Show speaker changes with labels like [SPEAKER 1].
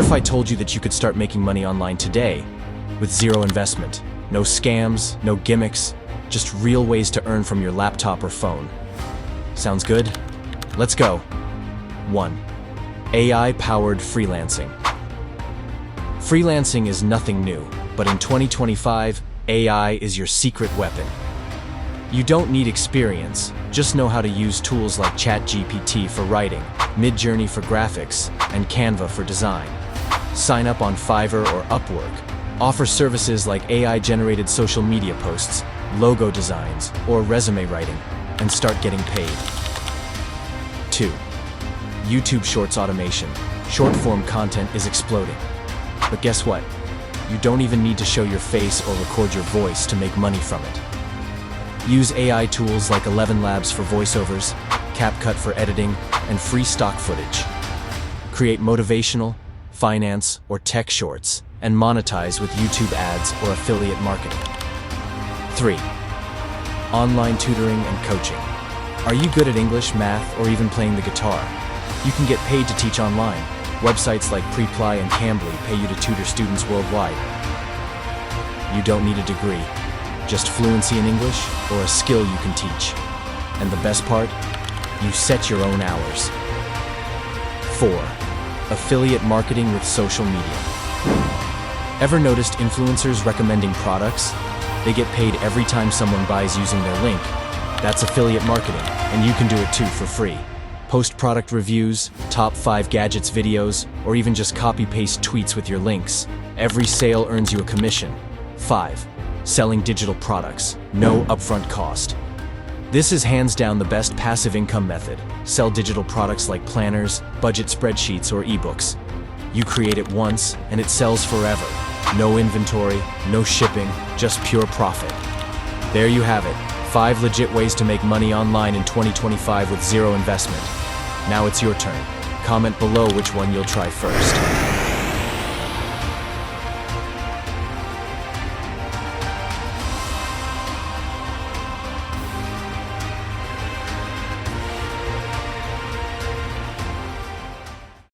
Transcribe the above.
[SPEAKER 1] if I told you that you could start making money online today with zero investment? No scams, no gimmicks, just real ways to earn from your laptop or phone. Sounds good? Let's go. 1. AI-powered freelancing. Freelancing is nothing new, but in 2025, AI is your secret weapon. You don't need experience, just know how to use tools like ChatGPT for writing, Midjourney for graphics, and Canva for design. Sign up on Fiverr or Upwork. Offer services like AI-generated social media posts, logo designs, or resume writing, and start getting paid. 2. YouTube Shorts automation. Short-form content is exploding. But guess what? You don't even need to show your face or record your voice to make money from it. Use AI tools like 11 Labs for voiceovers, CapCut for editing, and free stock footage. Create motivational, finance, or tech shorts, and monetize with YouTube ads or affiliate marketing. 3. Online tutoring and coaching. Are you good at English, math, or even playing the guitar? You can get paid to teach online. Websites like Preply and Cambly pay you to tutor students worldwide. You don't need a degree, just fluency in English or a skill you can teach. And the best part? You set your own hours. 4. Affiliate marketing with social media. Ever noticed influencers recommending products? They get paid every time someone buys using their link. That's affiliate marketing, and you can do it too for free. Post product reviews, top 5 gadgets videos, or even just copy-paste tweets with your links. Every sale earns you a commission. 5. Selling digital products. No upfront cost. This is hands down the best passive income method. Sell digital products like planners, budget spreadsheets, or ebooks. You create it once, and it sells forever. No inventory, no shipping, just pure profit. There you have it. 5 legit ways to make money online in 2025 with zero investment. Now it's your turn. Comment below which one you'll try first.